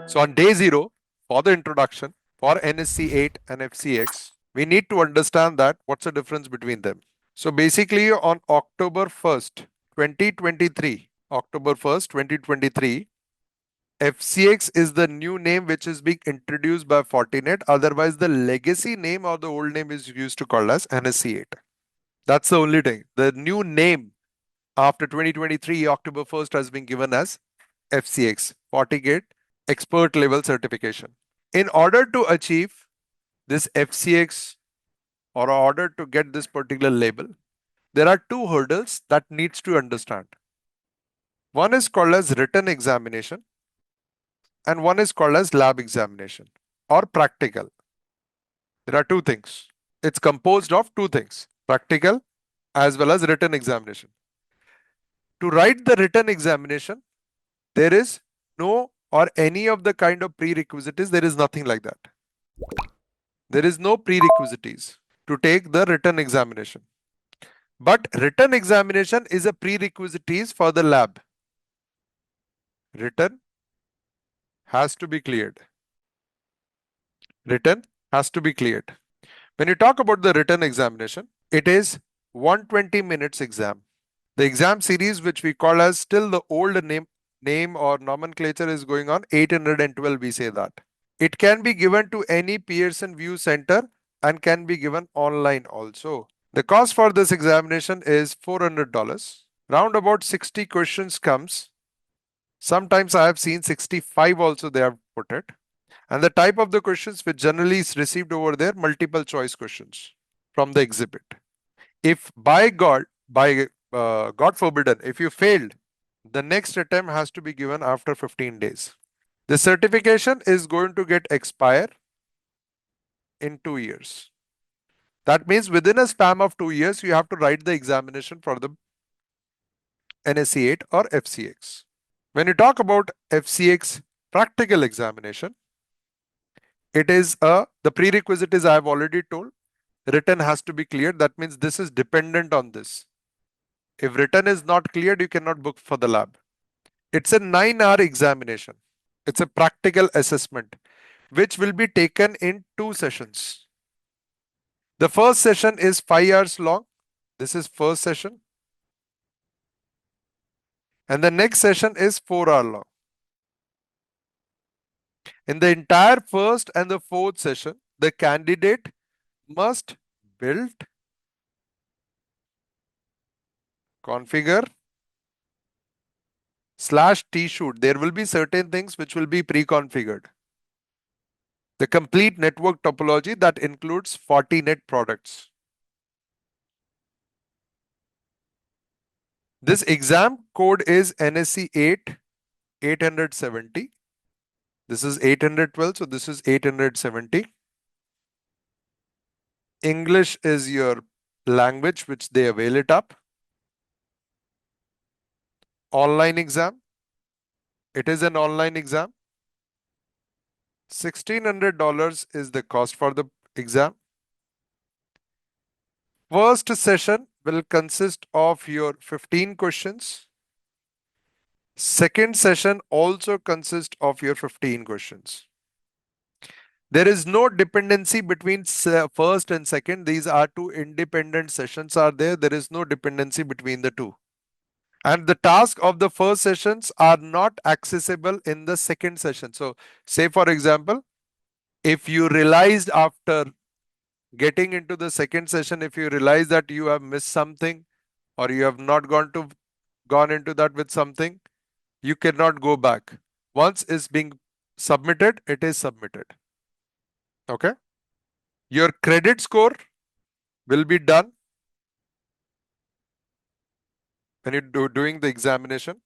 So on day 0, for the introduction, for NSE8 and FCX, we need to understand that what's the difference between them. So basically on October 1st, 2023, October 1st, 2023, FCX is the new name which is being introduced by Fortinet. Otherwise, the legacy name or the old name is used to call as NSE8. That's the only thing. The new name after 2023, October 1st, has been given as FCX, FortiGate Expert Level Certification. In order to achieve this FCX or in order to get this particular label, there are two hurdles that needs to understand. One is called as written examination and one is called as lab examination or practical. There are two things. It's composed of two things, practical as well as written examination. To write the written examination, there is no or any of the kind of prerequisites. There is nothing like that. There is no prerequisites to take the written examination. But written examination is a prerequisite for the lab. Written has to be cleared. Written has to be cleared. When you talk about the written examination, it is 120 minutes exam. The exam series, which we call as still the old name or nomenclature is going on, 812, we say that. It can be given to any Pearson VUE center and can be given online also. The cost for this examination is $400. Round about 60 questions comes. Sometimes I have seen 65 also they have put it. And the type of the questions which generally is received over there, multiple choice questions from the exhibit. If by God forbidden, if you failed, the next attempt has to be given after 15 days. The certification is going to get expire in 2 years. That means within a span of 2 years, you have to write the examination for the NSE8 or FCX. When you talk about FCX practical examination, it is the prerequisite is I have already told, written has to be cleared. That means this is dependent on this. If written is not cleared, you cannot book for the lab. It's a 9-hour examination. It's a practical assessment, which will be taken in 2 sessions. The first session is 5 hours long. This is first session. And the next session is 4 hours long. In the entire first and the fourth session, the candidate must build, configure, /tshoot. There will be certain things which will be pre-configured. The complete network topology that includes Fortinet products. This exam code is NSE8 870. This is 812, so this is 870. English is your language which they avail it up. Online exam. It is an online exam. $1,600 is the cost for the exam. First session will consist of your 15 questions. Second session also consists of your 15 questions. There is no dependency between first and second. These are two independent sessions are there. There is no dependency between the two. And the task of the first sessions are not accessible in the second session. So say for example, if you realized after getting into the second session, if you realize that you have missed something or you have not gone into that with something, you cannot go back. Once it's being submitted, it is submitted. Okay. Your credit score will be done when you're doing the examination.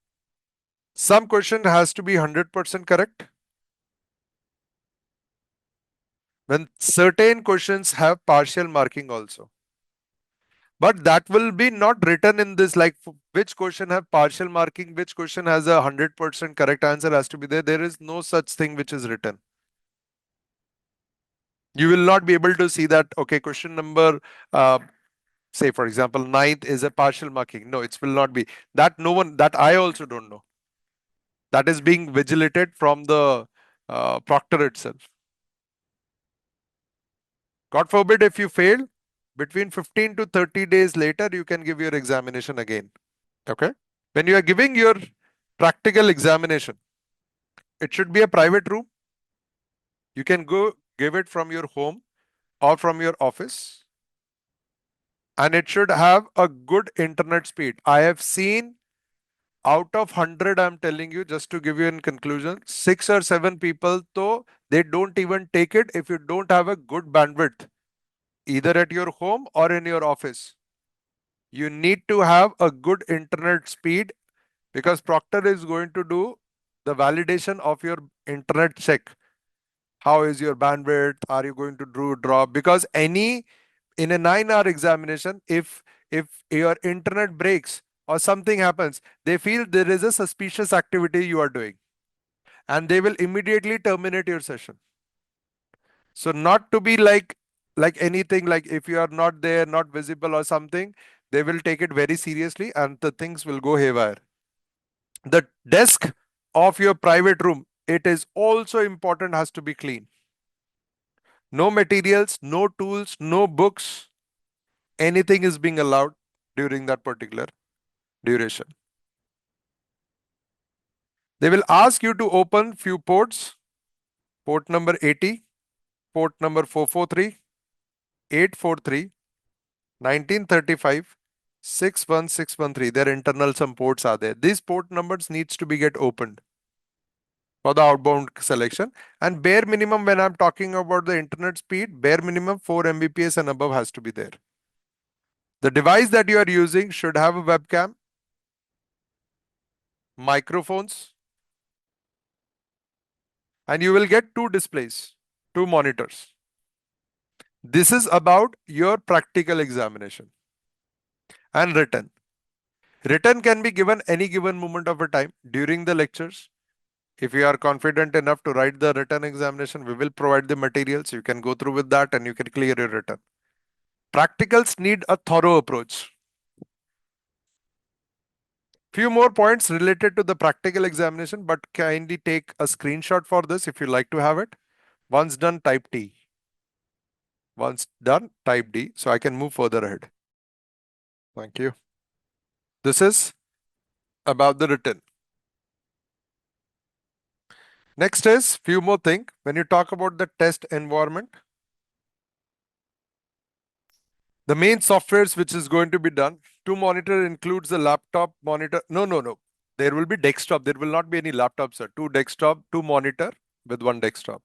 Some question has to be 100% correct. When certain questions have partial marking also. But that will be not written in this, like which question have partial marking, which question has a 100% correct answer has to be there. There is no such thing which is written. You will not be able to see that, okay, question number, say for example, 9th is a partial marking. No, it will not be. That no one, that I also don't know. That is being vigilated from the Proctor itself. God forbid if you fail, between 15 to 30 days later, you can give your examination again. Okay. When you are giving your practical examination, it should be a private room. You can go give it from your home or from your office, and it should have a good internet speed. I have seen out of 100, I'm telling you, just to give you in conclusion, 6 or 7 people, though, they don't even take it if you don't have a good bandwidth, either at your home or in your office. You need to have a good internet speed because Proctor is going to do the validation of your internet check. How is your bandwidth? Are you going to do drop? Because any in a 9-hour examination, if your internet breaks or something happens, they feel there is a suspicious activity you are doing, and they will immediately terminate your session. So not to be like anything, like if you are not there, not visible or something, they will take it very seriously and the things will go haywire. The desk of your private room, it is also important, has to be clean. No materials, no tools, no books, anything is being allowed during that particular duration. They will ask you to open few ports: port number 80, port number 443, 843, 1935, 61613. Their internal some ports are there. These port numbers needs to be get opened for the outbound selection. And bare minimum, when I'm talking about the internet speed, bare minimum 4 Mbps and above has to be there. The device that you are using should have a webcam, microphones, and you will get 2 displays, 2 monitors. This is about your practical examination. And written. Written can be given any given moment of a time during the lectures. If you are confident enough to write the written examination, we will provide the materials. You can go through with that and you can clear your written. Practicals need a thorough approach. Few more points related to the practical examination, but kindly take a screenshot for this if you like to have it. Once done, type T. Once done, type D, so I can move further ahead. Thank you. This is about the written. Next is few more things. When you talk about the test environment, the main softwares which is going to be done to monitor includes the laptop monitor. No. There will be desktop. There will not be any laptops, sir. 2 desktop, 2 monitor with 1 desktop.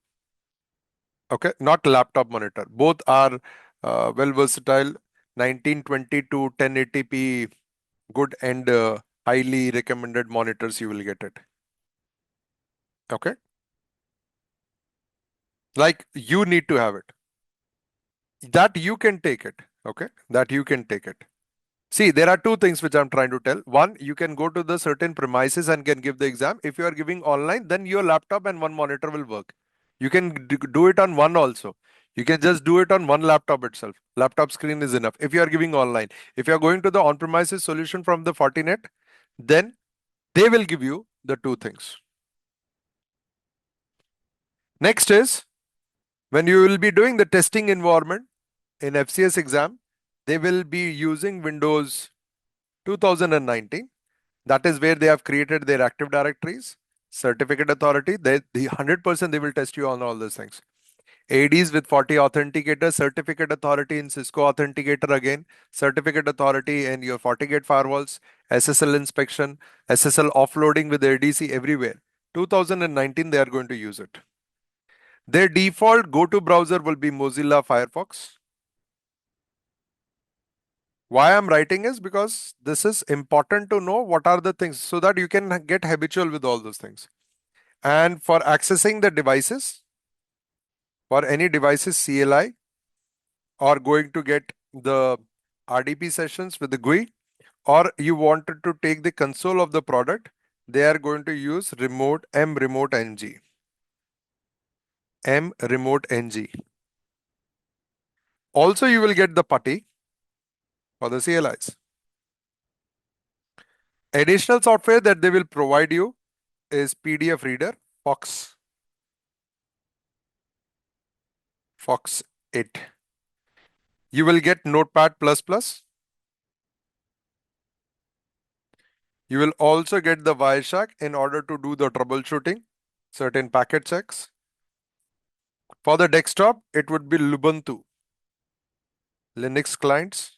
Okay, not laptop monitor. Both are well versatile. 1920 to 1080p, good and highly recommended monitors. You will get it. Okay, like you need to have it. That you can take it. Okay, that you can take it. See, there are 2 things which I'm trying to tell. One, you can go to the certain premises and can give the exam. If you are giving online, then your laptop and 1 monitor will work. You can do it on one also. You can just do it on 1 laptop itself. Laptop screen is enough if you are giving online. If you are going to the on-premises solution from the Fortinet, then they will give you the 2 things. Next is, when you will be doing the testing environment in FCS exam, they will be using Windows 2019. That is where they have created their Active Directories, Certificate Authority. The 100% they will test you on all those things. ADs with FortiAuthenticator, Certificate Authority in Cisco Authenticator again, Certificate Authority in your FortiGate firewalls, SSL inspection, SSL offloading with ADC everywhere. 2019 they are going to use it. Their default go-to browser will be Mozilla Firefox. Why I'm writing is because this is important to know what are the things so that you can get habitual with all those things. And for accessing the devices, for any devices CLI or going to get the RDP sessions with the GUI, or you wanted to take the console of the product, they are going to use mRemoteNG. mRemoteNG. Also, you will get the Putty for the CLIs. Additional software that they will provide you is PDF reader, Fox. Foxit. You will get Notepad++. You will also get the Wireshark in order to do the troubleshooting, certain packet checks. For the desktop, it would be Lubuntu, Linux clients,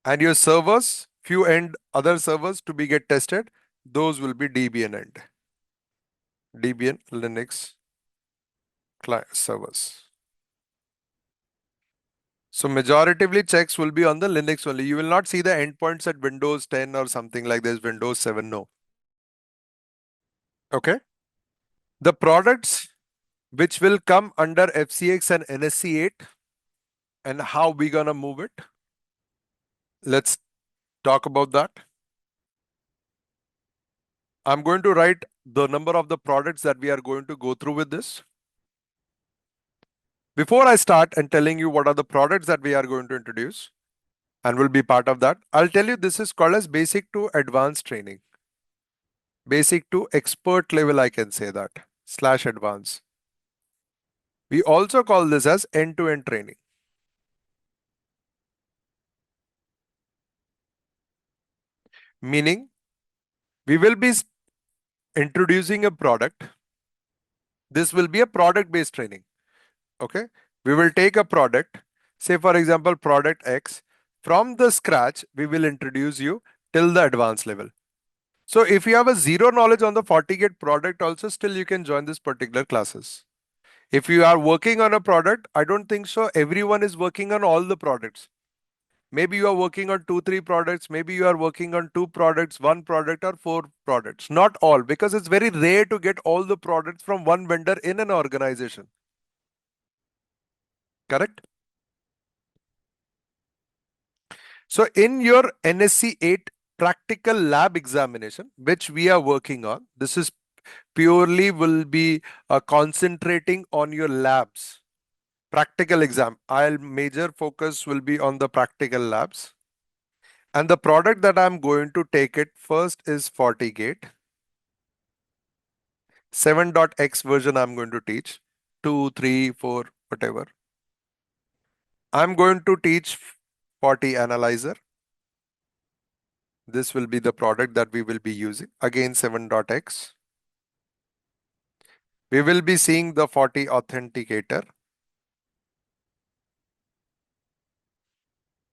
and your servers, few end other servers to be get tested, those will be Debian end, Debian Linux client servers. So majoritively checks will be on the Linux only. You will not see the endpoints at Windows 10 or something like this, Windows 7, no. Okay. The products which will come under FCX and NSE8 and how we gonna move it. Let's talk about that. I'm going to write the number of the products that we are going to go through with this. Before I start and telling you what are the products that we are going to introduce and will be part of that, I'll tell you this is called as basic to advanced training. Basic to expert level, I can say that, / advanced. We also call this as end-to-end training. Meaning, we will be introducing a product. This will be a product-based training. Okay. We will take a product, say for example, product X. From the scratch, we will introduce you till the advanced level. So if you have a zero knowledge on the FortiGate product also, still you can join this particular classes. If you are working on a product, I don't think so everyone is working on all the products. Maybe you are working on 2-3 products, maybe you are working on 2 products, 1 product or 4 products. Not all, because it's very rare to get all the products from one vendor in an organization. Correct? So in your NSE8 practical lab examination, which we are working on, this is purely will be concentrating on your labs. Practical exam. Major focus will be on the practical labs. And the product that I'm going to take it first is FortiGate. 7.x version I'm going to teach. 2, 3, 4, whatever. I'm going to teach FortiAnalyzer. This will be the product that we will be using. Again, 7.x. We will be seeing the FortiAuthenticator.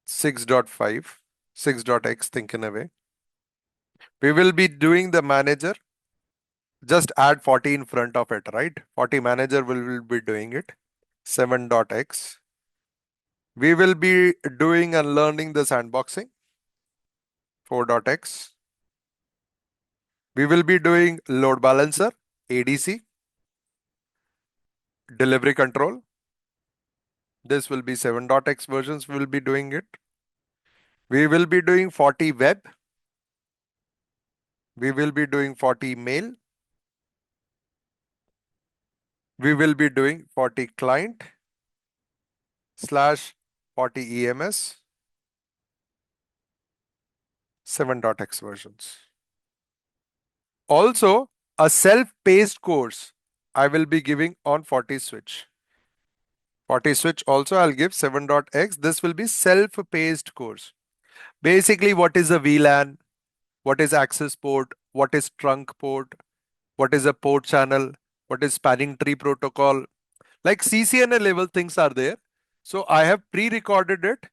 6.5. 6.x, thinking away. We will be doing the manager. Just add 40 in front of it, right? FortiManager will be doing it. 7.x. We will be doing and learning the sandboxing. 4.x. We will be doing load balancer, ADC, delivery control. This will be 7.x versions. We will be doing it. We will be doing FortiWeb. We will be doing FortiMail. We will be doing FortiClient / FortiEMS 7.x versions. Also, a self-paced course I will be giving on FortiSwitch. FortiSwitch also I'll give 7.x. This will be self-paced course. Basically, what is a VLAN? What is access port? What is trunk port? What is a port channel? What is spanning tree protocol? Like CCNA level things are there. So I have pre-recorded it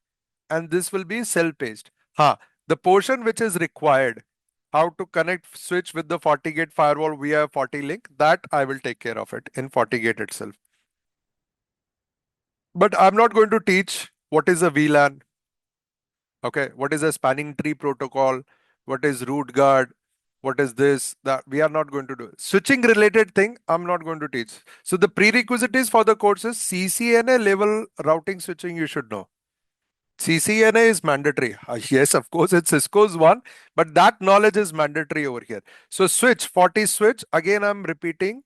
and this will be self-paced. The portion which is required, how to connect switch with the FortiGate firewall via FortiLink, that I will take care of it in FortiGate itself. But I'm not going to teach what is a VLAN. Okay, what is a spanning tree protocol? What is root guard? What is this? That we are not going to do. Switching related thing, I'm not going to teach. So the prerequisites for the course is CCNA level routing switching you should know. CCNA is mandatory. Yes, of course, it's Cisco's one, but that knowledge is mandatory over here. So switch, FortiSwitch, again, I'm repeating,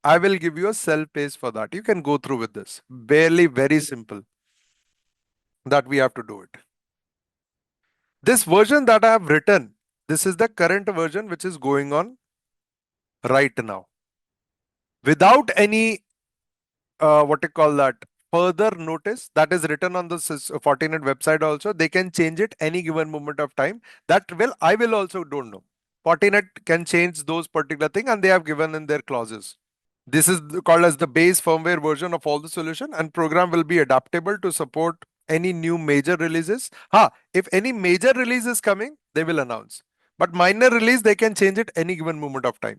I will give you a self-paced for that. You can go through with this. Barely very simple that we have to do it. This version that I have written, this is the current version which is going on right now. Without any what you call that, further notice that is written on the Fortinet website also. They can change it any given moment of time. That will I will also don't know. Fortinet can change those particular thing and they have given in their clauses. This is called as the base firmware version of all the solution, and program will be adaptable to support any new major releases. If any major release is coming, they will announce. But minor release, they can change it any given moment of time.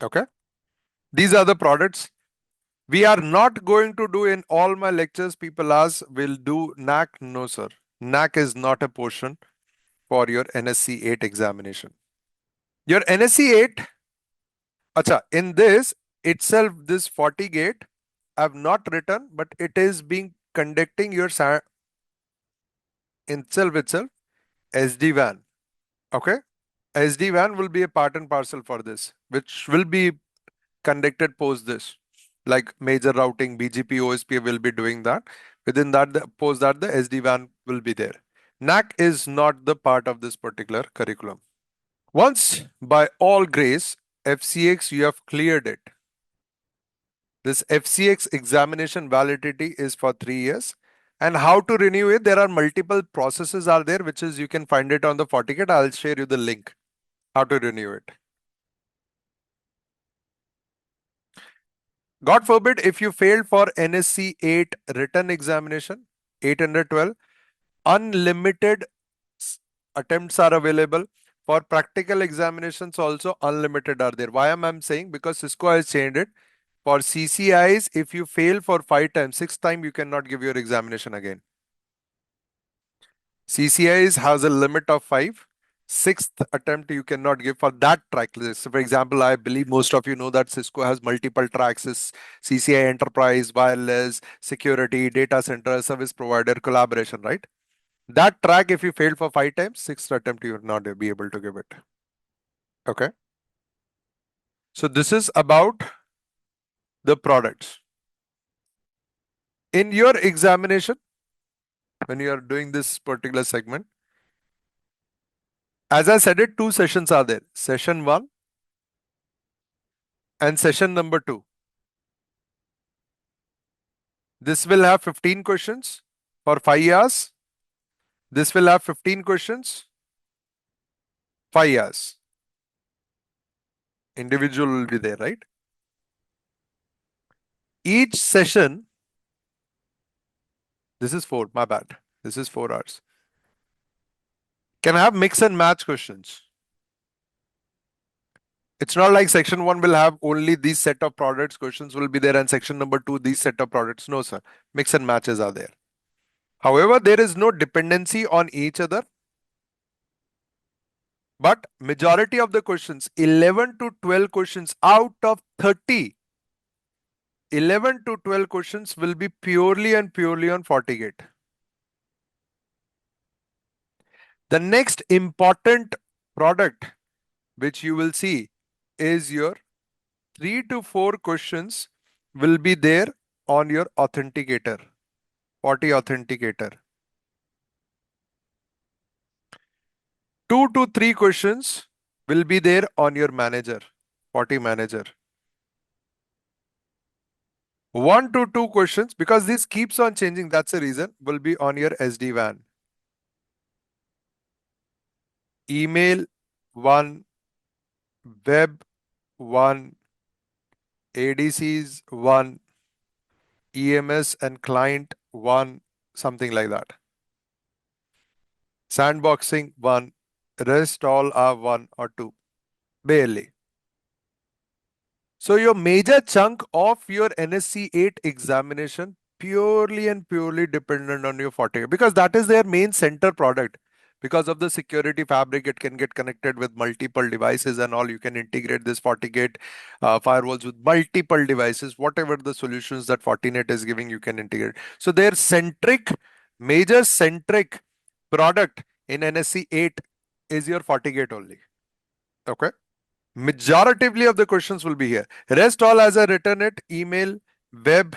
Okay. These are the products. We are not going to do in all my lectures. People ask, will do NAC? No, sir. NAC is not a portion for your NSE8 examination. Your NSE8, acha, in this itself, this FortiGate, I have not written, but it is being conducting your itself SD-WAN. Okay. SD-WAN will be a part and parcel for this, which will be conducted post this. Like major routing, BGP, OSP will be doing that. Within that, post that, the SD-WAN will be there. NAC is not the part of this particular curriculum. Once by all grace, FCX, you have cleared it. This FCX examination validity is for 3 years. And how to renew it, there are multiple processes are there, which is you can find it on the FortiGate. I'll share you the link, how to renew it. God forbid, if you failed for NSE8 written examination, 812, unlimited attempts are available. For practical examinations also, unlimited are there. Why am I saying? Because Cisco has changed it. For CCIs, if you fail for 5 times, 6th time, you cannot give your examination again. CCIs has a limit of 5. 6th attempt you cannot give for that track list. So for example, I believe most of you know that Cisco has multiple tracks: is CCI enterprise, wireless, security, data center, service provider, collaboration, right? That track, if you failed for 5 times, 6th attempt you will not be able to give it. Okay. So this is about the products. In your examination, when you are doing this particular segment, as I said it, 2 sessions are there. Session 1 and session number 2. This will have 15 questions for 5 hours. This will have 15 questions, 5 hours. Individual will be there, right? Each session, this is 4, my bad. This is 4 hours. Can have mix and match questions. It's not like section 1 will have only these set of products, questions will be there, and section number 2, these set of products. No, sir. Mix and matches are there. However, there is no dependency on each other. But majority of the questions, 11 to 12 questions out of 30, 11 to 12 questions will be purely and purely on FortiGate. The next important product which you will see is your 3 to 4 questions will be there on your Authenticator, FortiAuthenticator. 2 to 3 questions will be there on your manager, FortiManager. 1 to 2 questions, because this keeps on changing, that's the reason, will be on your SD-WAN. Email 1, web 1, ADCs 1, EMS and client 1, something like that. Sandboxing 1, rest all are 1 or 2, barely. So your major chunk of your NSE8 examination purely and purely dependent on your FortiGate, because that is their main center product. Because of the security fabric, it can get connected with multiple devices and all. You can integrate this FortiGate firewalls with multiple devices. Whatever the solutions that Fortinet is giving, you can integrate. So their major centric product in NSE8 is your FortiGate only. Okay. Majoritively of the questions will be here. Rest all as I written it: email, web,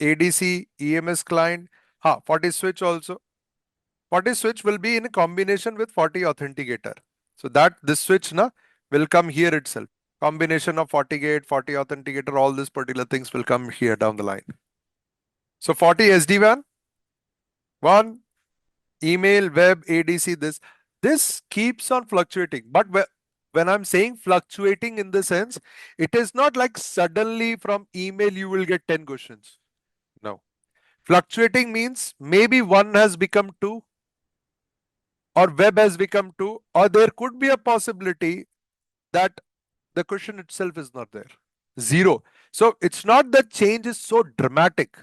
ADC, EMS client. FortiSwitch also. FortiSwitch will be in a combination with FortiAuthenticator. So that this switch will come here itself. Combination of FortiGate, FortiAuthenticator, all these particular things will come here down the line. So 40 SD-WAN, one, email, web, ADC, this keeps on fluctuating. But when I'm saying fluctuating in the sense, it is not like suddenly from email you will get 10 questions. No. Fluctuating means maybe one has become two, or web has become two, or there could be a possibility that the question itself is not there. Zero. So it's not that change is so dramatic.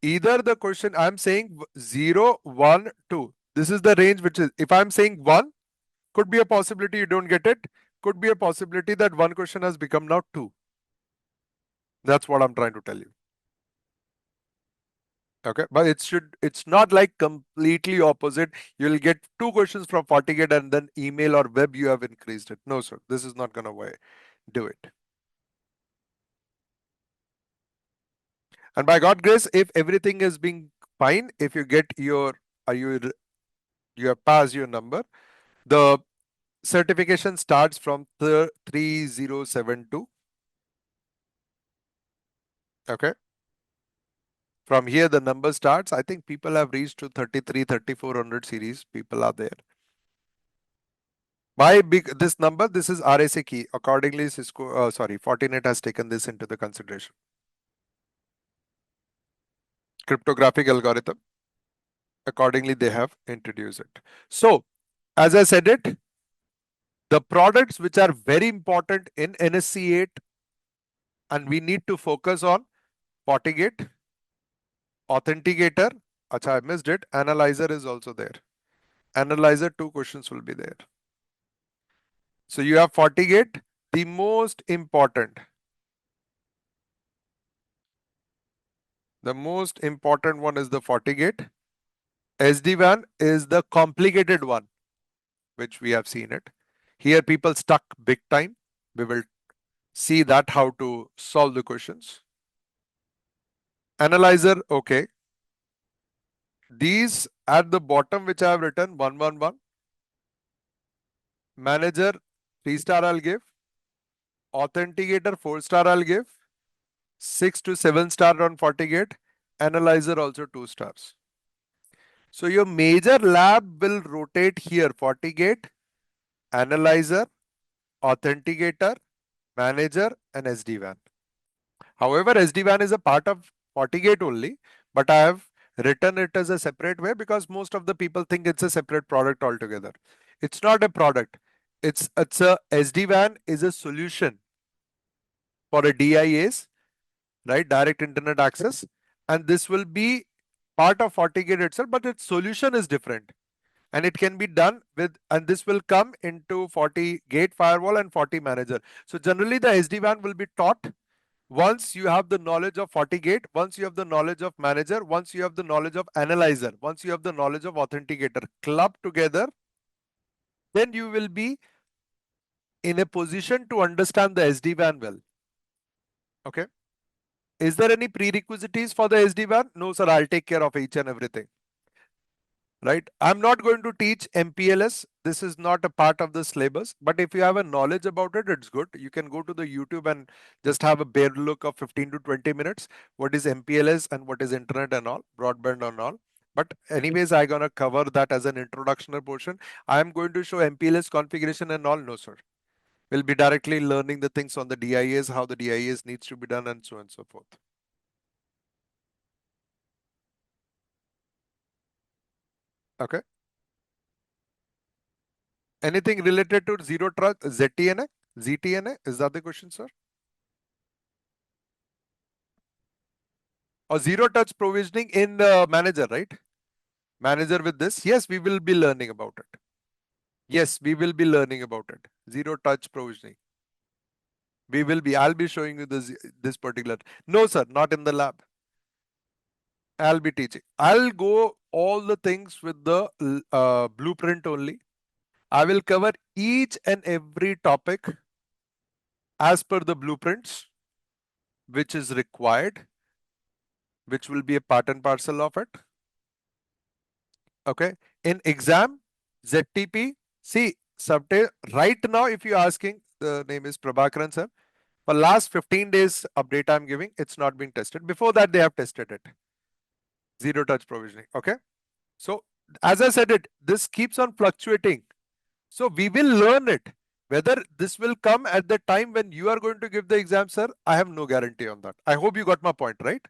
Either the question I'm saying 0, 1, 2. This is the range which is, if I'm saying 1, could be a possibility you don't get it. Could be a possibility that one question has become now 2. That's what I'm trying to tell you. Okay, but it's not like completely opposite. You'll get 2 questions from FortiGate and then email or web you have increased it. No, sir, this is not gonna do it. And by God grace, if everything is being fine, if you get your you have passed your number, the certification starts from 3072. Okay. From here, the number starts. I think people have reached to 33, 3400 series. People are there. By this number, this is RSA key. Accordingly, Fortinet has taken this into the consideration. Cryptographic algorithm. Accordingly, they have introduced it. So, as I said it, the products which are very important in NSE8 and we need to focus on FortiGate, Authenticator. Acha, I missed it. Analyzer is also there. Analyzer, 2 questions will be there. So you have FortiGate, the most important. The most important one is the FortiGate. SD-WAN is the complicated one, which we have seen it. Here people stuck big time. We will see that how to solve the questions. Analyzer, okay. These at the bottom which I have written 111. Manager 3 star I'll give. Authenticator 4 star I'll give. 6 to 7 star on FortiGate. Analyzer also 2 stars. So your major lab will rotate here: FortiGate, Analyzer, Authenticator, Manager, and SD-WAN. However, SD-WAN is a part of FortiGate only, but I have written it as a separate way because most of the people think it's a separate product altogether. It's not a product. It's a SD-WAN is a solution for a DIAs, right? Direct Internet Access, and this will be part of FortiGate itself, but its solution is different. And it can be done with, and this will come into FortiGate firewall and FortiManager. So generally the SD-WAN will be taught once you have the knowledge of FortiGate, once you have the knowledge of Manager, once you have the knowledge of Analyzer, once you have the knowledge of Authenticator, club together, then you will be in a position to understand the SD-WAN well. Okay. Is there any prerequisites for the SD-WAN? No, sir, I'll take care of each and everything. Right? I'm not going to teach MPLS. This is not a part of the syllabus. But if you have a knowledge about it, it's good. You can go to the YouTube and just have a bare look of 15 to 20 minutes. What is MPLS and what is internet and all, broadband and all. But anyways, I'm going to cover that as an introductory portion. I'm going to show MPLS configuration and all. No, sir. We'll be directly learning the things on the DIAs, how the DIAs needs to be done and so on and so forth. Okay. Anything related to zero trust, ZTNA, ZTNA? Is that the question, sir? Or zero touch provisioning in the manager, right? Manager with this. Yes, we will be learning about it. Yes, we will be learning about it. Zero touch provisioning. We will be, I'll be showing you this particular. No, sir, not in the lab. I'll be teaching. I'll go all the things with the blueprint only. I will cover each and every topic as per the blueprints, which is required, which will be a part and parcel of it. Okay. In exam, ZTP, see, right now, if you're asking, the name is Prabhakaran sir. For last 15 days update I'm giving, it's not being tested. Before that, they have tested it. Zero touch provisioning. Okay. So as I said it, this keeps on fluctuating. So we will learn it. Whether this will come at the time when you are going to give the exam, sir, I have no guarantee on that. I hope you got my point, right?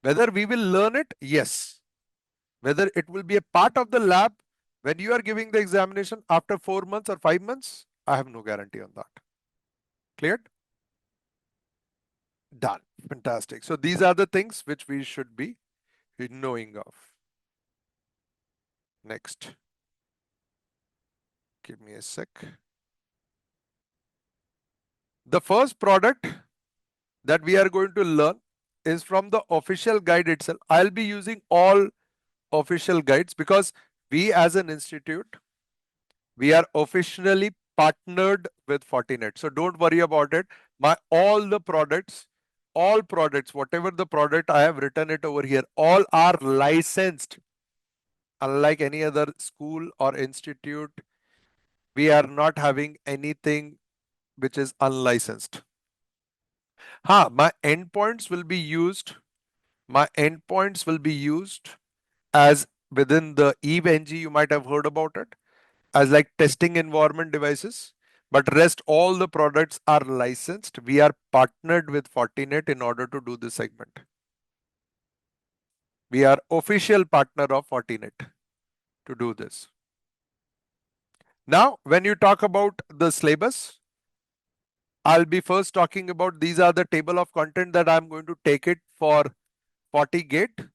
Whether we will learn it, yes. Whether it will be a part of the lab when you are giving the examination after 4 months or 5 months, I have no guarantee on that. Cleared? Done. Fantastic. So these are the things which we should be knowing of. Next. Give me a sec. The first product that we are going to learn is from the official guide itself. I'll be using all official guides because we as an institute, we are officially partnered with Fortinet. So don't worry about it. All products, whatever the product I have written it over here, all are licensed. Unlike any other school or institute, we are not having anything which is unlicensed. My endpoints will be used. My endpoints will be used as within the mRemoteNG, you might have heard about it, as like testing environment devices. But rest all the products are licensed. We are partnered with Fortinet in order to do this segment. We are official partner of Fortinet to do this. Now, when you talk about the syllabus, I'll be first talking about these are the table of content that I'm going to take it for FortiGate.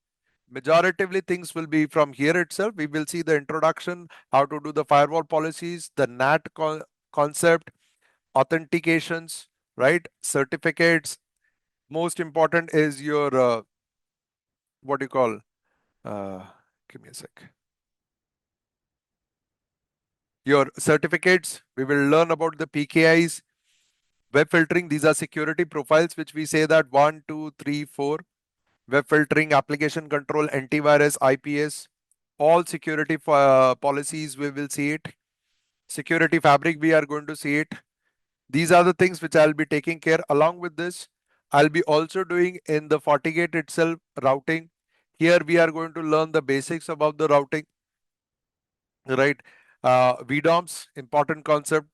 Majoritively things will be from here itself. We will see the introduction, how to do the firewall policies, the NAT concept, authentications, right? Certificates. Most important is your, what do you call, give me a sec. Your certificates, we will learn about the PKIs, web filtering. These are security profiles, which we say that 1, 2, 3, 4. Web filtering, application control, antivirus, IPS, all security policies, we will see it. Security fabric, we are going to see it. These are the things which I'll be taking care. Along with this, I'll be also doing in the FortiGate itself routing. Here we are going to learn the basics about the routing, right? VDOMs, important concept.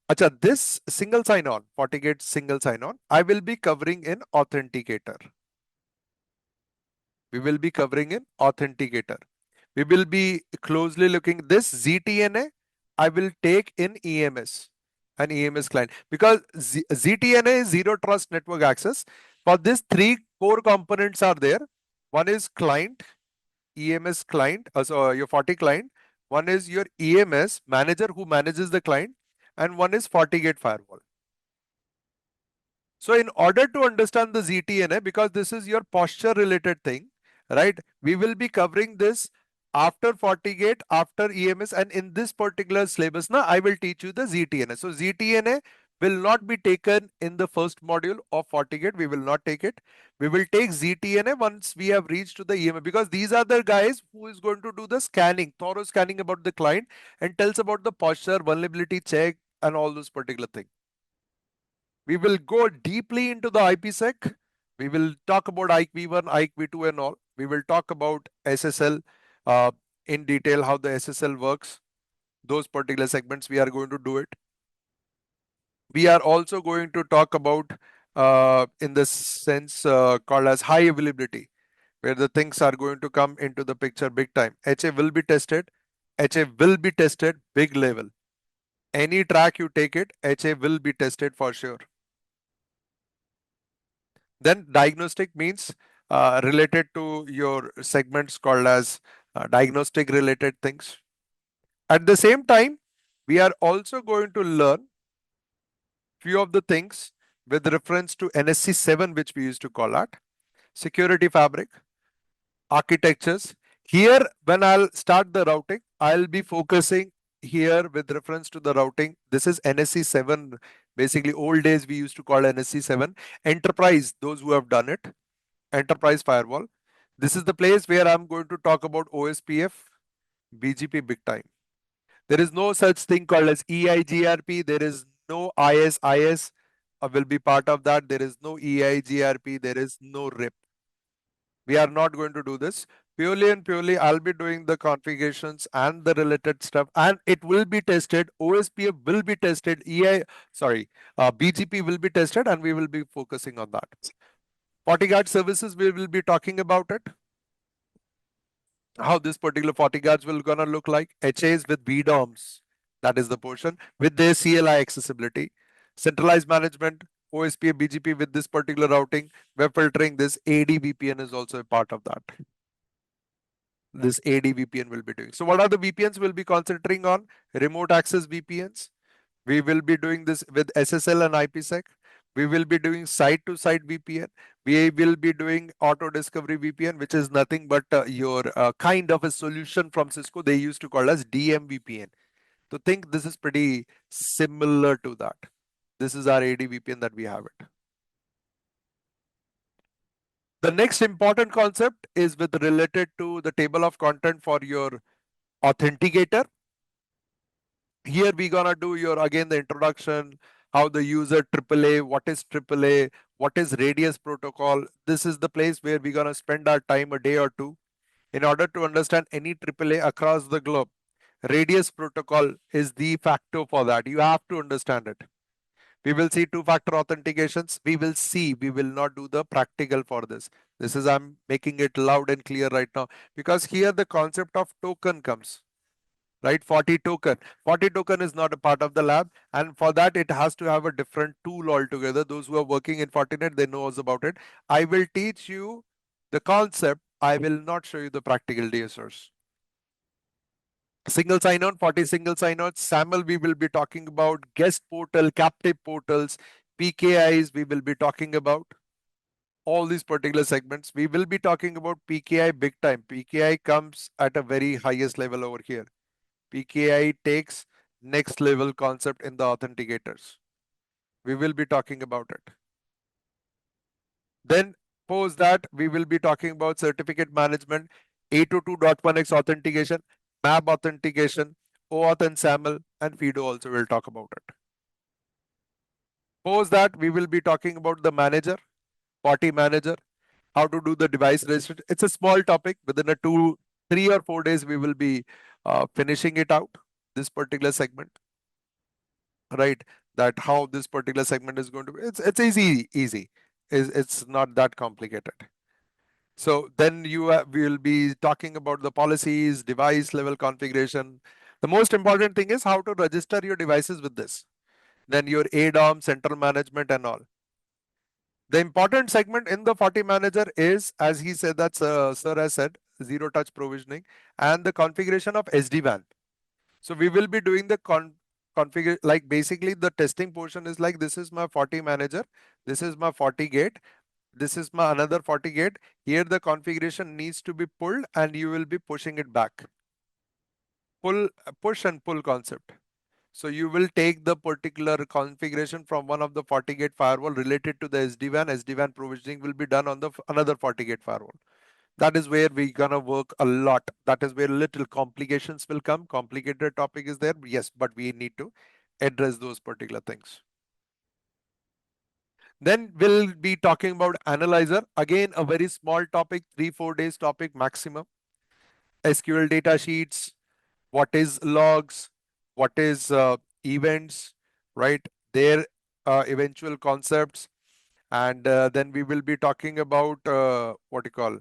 Acha, this single sign-on, FortiGate single sign-on, I will be covering in Authenticator. We will be covering in Authenticator. We will be closely looking this ZTNA. I will take in EMS, an EMS client, because ZTNA is Zero Trust Network Access. For this, 3 core components are there. One is client, EMS client, so your Forti client. One is your EMS manager who manages the client, and one is FortiGate firewall. So in order to understand the ZTNA, because this is your posture related thing, right? We will be covering this after FortiGate, after EMS, and in this particular syllabus, now I will teach you the ZTNA. So ZTNA will not be taken in the first module of FortiGate. We will not take it. We will take ZTNA once we have reached to the EMS, because these are the guys who is going to do the scanning, thorough scanning about the client and tells about the posture, vulnerability check, and all those particular things. We will go deeply into the IPsec. We will talk about IKV1, IKV2 and all. We will talk about SSL in detail, how the SSL works. Those particular segments we are going to do it. We are also going to talk about in the sense called as high availability, where the things are going to come into the picture big time. HA will be tested. HA will be tested big level. Any track you take it, HA will be tested for sure. Then diagnostic means related to your segments called as diagnostic related things. At the same time, we are also going to learn few of the things with reference to NSE7, which we used to call that security fabric, architectures. Here, when I'll start the routing, I'll be focusing here with reference to the routing. This is NSE7. Basically, old days we used to call NSE7. Enterprise, those who have done it. Enterprise firewall. This is the place where I'm going to talk about OSPF, BGP big time. There is no such thing called as EIGRP. There is no IS will be part of that. There is no EIGRP. There is no RIP. We are not going to do this. Purely and purely, I'll be doing the configurations and the related stuff, and it will be tested. OSPF will be tested. BGP will be tested, and we will be focusing on that. FortiGuard services, we will be talking about it. How this particular FortiGuards will gonna look like. HAs with VDOMs, that is the portion, with their CLI accessibility. Centralized management, OSPF, BGP with this particular routing, web filtering, this AD VPN is also a part of that. This AD VPN will be doing. So what are the VPNs we'll be concentrating on? Remote access VPNs. We will be doing this with SSL and IPsec. We will be doing site-to-site VPN. We will be doing auto discovery VPN, which is nothing but your kind of a solution from Cisco. They used to call us DM VPN. So think this is pretty similar to that. This is our AD VPN that we have it. The next important concept is with related to the table of content for your authenticator. Here we're gonna do your again the introduction, how the user AAA, what is AAA, what is radius protocol. This is the place where we're gonna spend our time a day or two in order to understand any AAA across the globe. Radius protocol is the factor for that. You have to understand it. We will see two-factor authentications. We will not do the practical for this. This is, I'm making it loud and clear right now, because here the concept of token comes, right? Forti token is not a part of the lab, and for that it has to have a different tool altogether. Those who are working in Fortinet, they know about it. I will teach you the concept. I will not show you the practical DSOs. Single sign-on, Forti single sign-on. SAML we will be talking about. Guest portal, captive portals, PKIs we will be talking about. All these particular segments. We will be talking about PKI big time. PKI comes at a very highest level over here. PKI takes next level concept in the authenticators. We will be talking about it. Then post that, we will be talking about certificate management, 802.1x authentication, MAP authentication, OAuth and SAML, and FIDO also will talk about it. Post that, we will be talking about the manager, FortiManager, how to do the device registration. It's a small topic. Within 3 or 4 days, we will be finishing it out, this particular segment, right? That how this particular segment is going to be. It's easy. It's not that complicated. So then we will be talking about the policies, device level configuration. The most important thing is how to register your devices with this. Then your ADOM, central management and all. The important segment in the FortiManager is, as he said, that sir has said, zero touch provisioning and the configuration of SD-WAN. So we will be doing the configure, like basically the testing portion is like, this is my FortiManager, this is my FortiGate, this is my another FortiGate. Here the configuration needs to be pulled and you will be pushing it back. Push and pull concept. So you will take the particular configuration from one of the FortiGate firewall related to the SD-WAN. SD-WAN provisioning will be done on the another FortiGate firewall. That is where we're gonna work a lot. That is where little complications will come. Complicated topic is there, yes, but we need to address those particular things. Then we'll be talking about analyzer. Again, a very small topic, 3-4 days topic maximum. SQL data sheets, what is logs, what is events, right? Their eventual concepts. And then we will be talking about what you call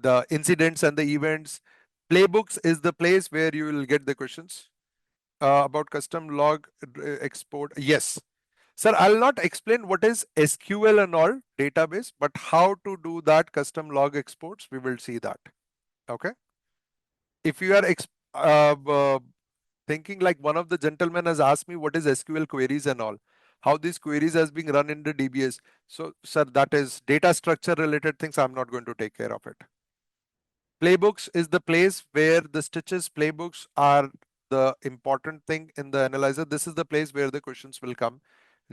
the incidents and the events. Playbooks is the place where you will get the questions about custom log export. Yes. Sir, I'll not explain what is SQL and all database, but how to do that custom log exports, we will see that. Okay. If you are thinking like one of the gentlemen has asked me what is SQL queries and all, how these queries has been run in the DBS. So, sir, that is data structure related things. I'm not going to take care of it. Playbooks is the place where the stitches playbooks are the important thing in the analyzer. This is the place where the questions will come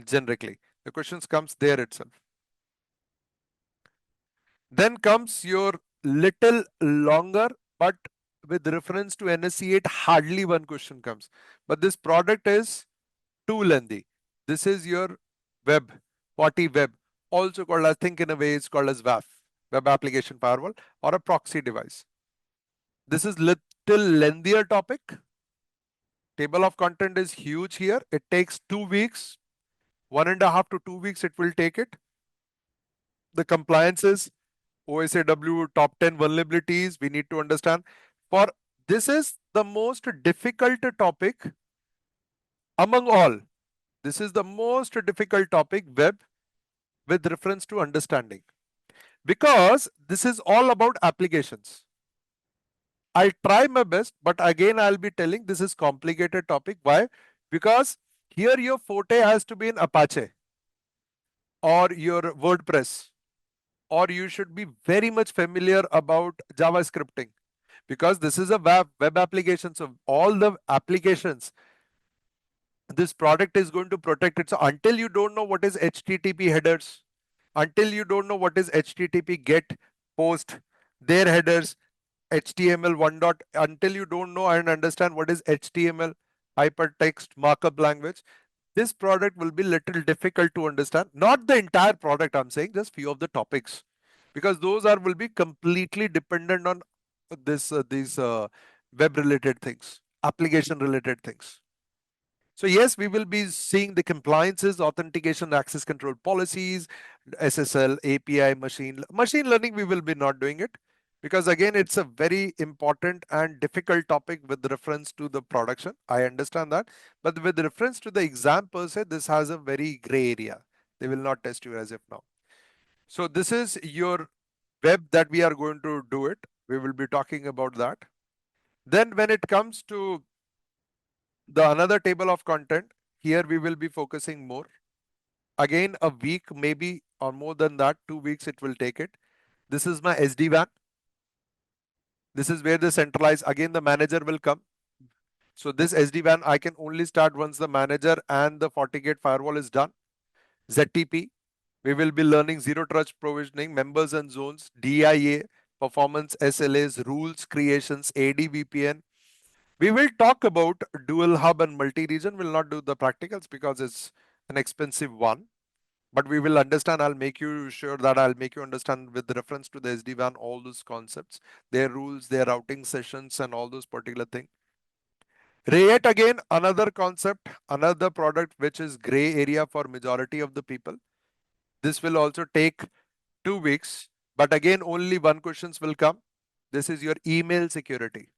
generically. The questions comes there itself. Then comes your little longer but with reference to NSE8, hardly one question comes. But this product is too lengthy. This is your web, FortiWeb, also called, I think in a way, it's called as WAF, Web Application Firewall, or a proxy device. This is little lengthier topic. Table of content is huge here. It takes 2 weeks, 1.5 to 2 weeks it will take it. The compliance is OSAW top 10 vulnerabilities we need to understand. For this is the most difficult topic among all. This is the most difficult topic, web, with reference to understanding. Because this is all about applications. I'll try my best, but again, I'll be telling this is complicated topic. Why? Because here your forte has to be in Apache or your WordPress, or you should be very much familiar about JavaScripting, because this is a web application. So all the applications, this product is going to protect it. So until you don't know what is HTTP headers, until you don't know what is HTTP get, post, their headers, HTML one dot, until you don't know and understand what is HTML, hypertext markup language, this product will be little difficult to understand. Not the entire product, I'm saying just few of the topics, because those will be completely dependent on these web related things, application related things. So yes, we will be seeing the compliances, authentication, access control policies, SSL, API, machine learning. We will be not doing it, because again, it's a very important and difficult topic with reference to the production. I understand that, but with reference to the exam per se, this has a very gray area. They will not test you as of now. So this is your web that we are going to do it. We will be talking about that. Then when it comes to the another table of content, here we will be focusing more. Again, a week maybe, or more than that, 2 weeks it will take it. This is my SD-WAN. This is where the centralized, again the manager will come. So this SD-WAN I can only start once the manager and the FortiGate firewall is done. ZTP, we will be learning zero trust provisioning, members and zones, DIA, performance SLAs, rules creations, AD-VPN. We will talk about dual hub and multi-region. We'll not do the practicals because it's an expensive one. But we will understand. I'll make you sure that I'll make you understand with reference to the SD-WAN, all those concepts, their rules, their routing sessions, and all those particular things. Yet again, another concept, another product which is gray area for majority of the people. This will also take 2 weeks, but again, only one questions will come. This is your email security.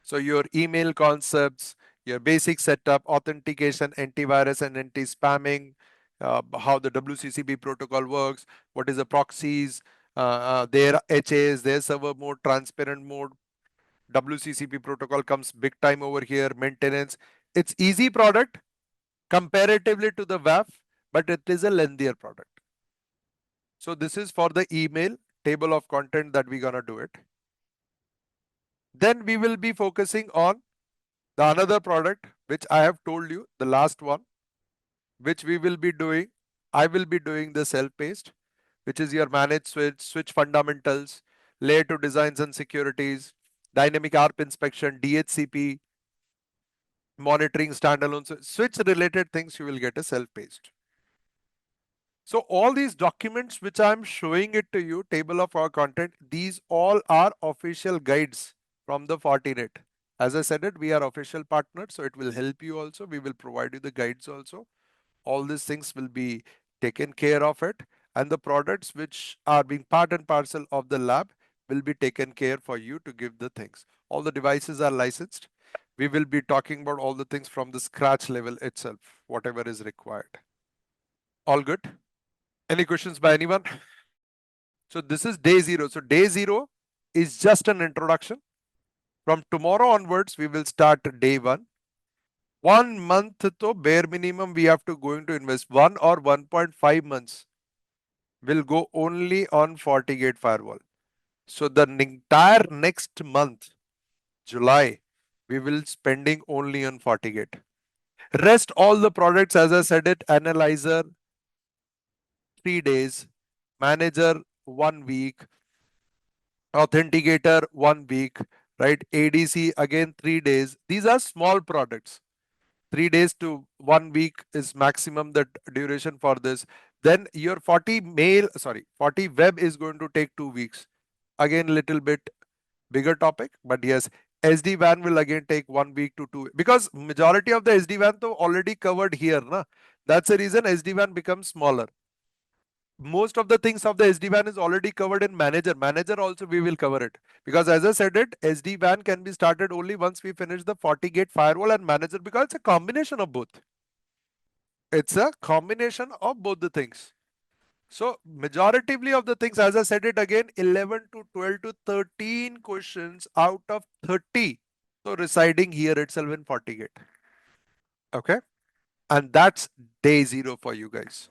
So your email concepts, your basic setup, authentication, antivirus and anti-spamming, how the WCCP protocol works, what is the proxies, their HAs, their server mode, transparent mode, WCCP protocol comes big time over here, maintenance. It's easy product comparatively to the WAF, but it is a lengthier product. So this is for the email table of content that we're gonna do it. Then we will be focusing on the another product, which I have told you, the last one, which we will be doing. I will be doing the self-paced, which is your managed switch fundamentals, layer 2 designs and securities, dynamic ARP inspection, DHCP, monitoring standalone. So switch related things you will get a self-paced. So all these documents which I'm showing it to you, table of our content, these all are official guides from the Fortinet. As I said it, we are official partners, so it will help you also. We will provide you the guides also. All these things will be taken care of it. And the products which are being part and parcel of the lab will be taken care for you to give the things. All the devices are licensed. We will be talking about all the things from the scratch level itself, whatever is required. All good? Any questions by anyone? So this is day 0. So day 0 is just an introduction. From tomorrow onwards, we will start day 1. 1 month to bare minimum we have to going to invest. 1 or 1.5 months will go only on FortiGate firewall. So the entire next month, July, we will spending only on FortiGate. Rest all the products, as I said it, Analyzer 3 days, Manager 1 week, Authenticator 1 week, right? ADC again 3 days. These are small products. 3 days to 1 week is maximum the duration for this. Then your FortiWeb is going to take 2 weeks. Again, little bit bigger topic, but yes, SD-WAN will again take 1 week to 2, because majority of the SD-WAN to already covered here, na? That's the reason SD-WAN becomes smaller. Most of the things of the SD-WAN is already covered in manager. Manager also we will cover it, because as I said it, SD-WAN can be started only once we finish the FortiGate firewall and manager, because it's a combination of both. It's a combination of both the things. So majoritively of the things, as I said it again, 11 to 12 to 13 questions out of 30. So residing here itself in FortiGate. Okay. And that's day 0 for you guys.